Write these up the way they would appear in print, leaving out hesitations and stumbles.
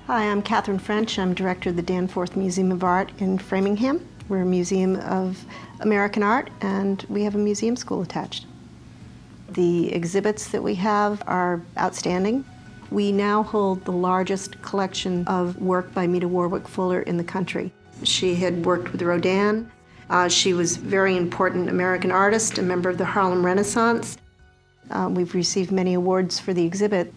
Hi, I'm Catherine French. I'm director of the Danforth Museum of Art in Framingham. We're a museum of American art, and we have a museum school attached. The exhibits that we have are outstanding. We now hold the largest collection of work by Meta Warwick Fuller in the country. She had worked with Rodin. She was a very important American artist, a member of the Harlem Renaissance. We've received many awards for the exhibit,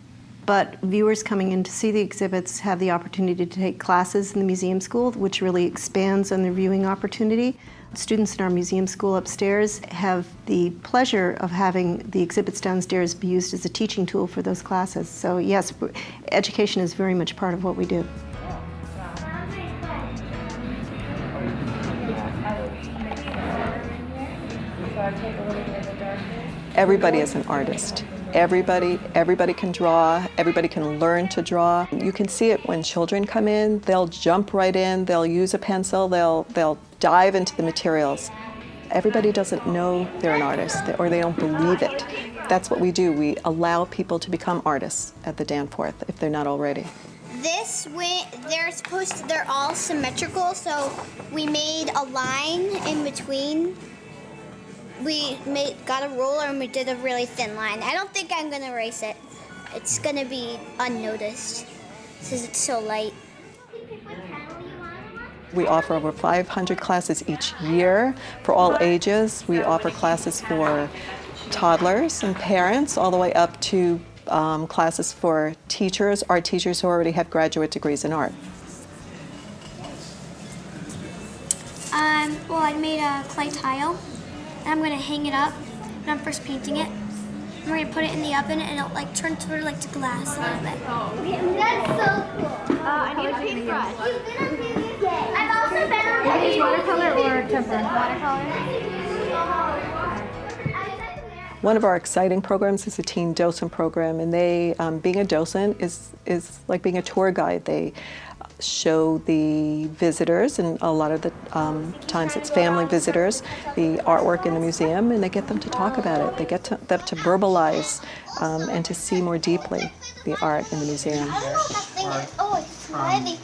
but viewers coming in to see the exhibits have the opportunity to take classes in the museum school, which really expands on their viewing opportunity. Students in our museum school upstairs have the pleasure of having the exhibits downstairs be used as a teaching tool for those classes. So yes, education is very much part of what we do. Everybody is an artist. Everybody can draw, everybody can learn to draw. You can see it when children come in, they'll jump right in, they'll use a pencil, they'll dive into the materials. Everybody doesn't know they're an artist, or they don't believe it. That's what we do. We allow people to become artists at the Danforth if they're not already. They're all symmetrical, so we made a line in between. We got a ruler and we did a really thin line. I don't think I'm gonna erase it. It's gonna be unnoticed since it's so light. We offer over 500 classes each year for all ages. We offer classes for toddlers and parents all the way up to classes for teachers, art teachers who already have graduate degrees in art. Well, I made a clay tile. And I'm going to hang it up when I'm first painting it. And we're going to put it in the oven and it'll like turn sort of like to glass a little bit. That's so cool. I need a paintbrush. I've also been on Is watercolor or tempera? Watercolor. One of our exciting programs is a teen docent program, and they, being a docent is like being a tour guide. They show the visitors, and a lot of the times it's family visitors, the artwork in the museum, and they get them to talk about it. They get them to verbalize and to see more deeply the art in the museum. I don't know what that thing is. Oh, it's heavy.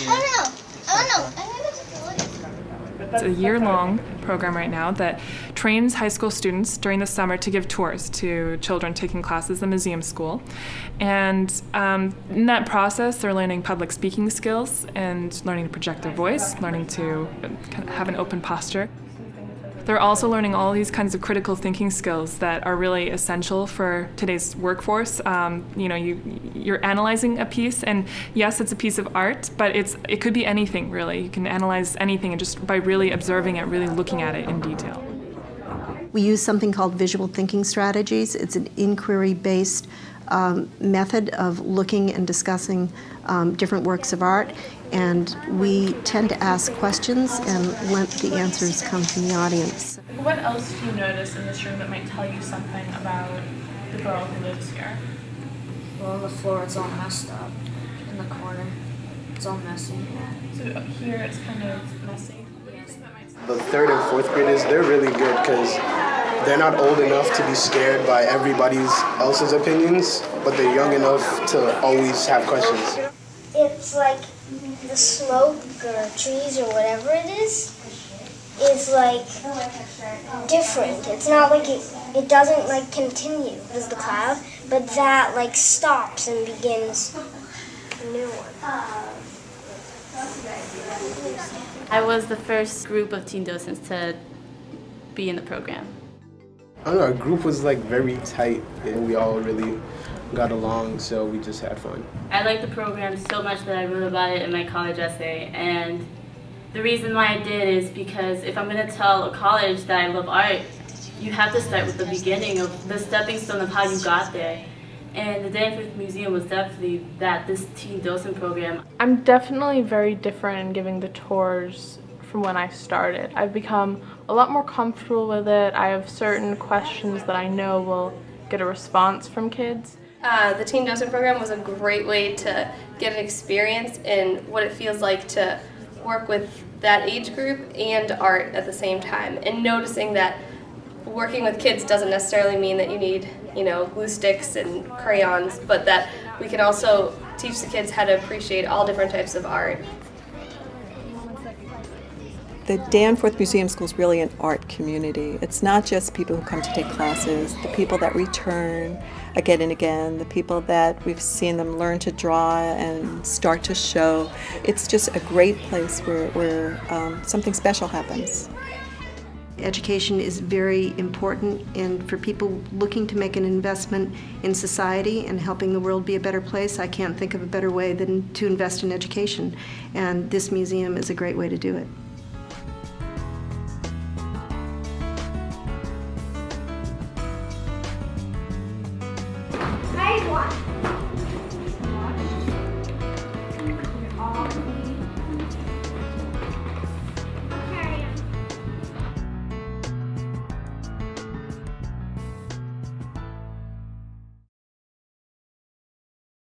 I don't know. It's a year-long program right now that trains high school students during the summer to give tours to children taking classes in museum school. And in that process, they're learning public speaking skills and learning to project their voice, learning to have an open posture. They're also learning all these kinds of critical thinking skills that are really essential for today's workforce. You're analyzing a piece, and yes, it's a piece of art, but it could be anything, really. You can analyze anything and just by really observing it, really looking at it in detail. We use something called visual thinking strategies. It's an inquiry-based method of looking and discussing different works of art, and we tend to ask questions and let the answers come from the audience. What else do you notice in this room that might tell you something about the girl who lives here? Well, on the floor it's all messed up. In the corner, it's all messy. So up here it's kind of messy. The third and fourth graders, they're really good because they're not old enough to be scared by everybody else's opinions, but they're young enough to always have questions. It's like the smoke or trees or whatever it is like different. It's not like it doesn't like continue as the cloud, but that like stops and begins a new one. I was the first group of teen docents to be in the program. I don't know, our group was like very tight and we all really got along, so we just had fun. I liked the program so much that I wrote about it in my college essay, and the reason why I did is because if I'm going to tell a college that I love art, you have to start with the beginning of the stepping stone of how you got there. And the Danforth Museum was definitely this teen docent program. I'm definitely very different in giving the tours from when I started. I've become a lot more comfortable with it. I have certain questions that I know will get a response from kids. The teen docent program was a great way to get an experience in what it feels like to work with that age group and art at the same time, and noticing that working with kids doesn't necessarily mean that you need, glue sticks and crayons, but that we can also teach the kids how to appreciate all different types of art. The Danforth Museum School is really an art community. It's not just people who come to take classes, the people that return again and again, the people that we've seen them learn to draw and start to show. It's just a great place where something special happens. Education is very important, and for people looking to make an investment in society and helping the world be a better place, I can't think of a better way than to invest in education, and this museum is a great way to do it.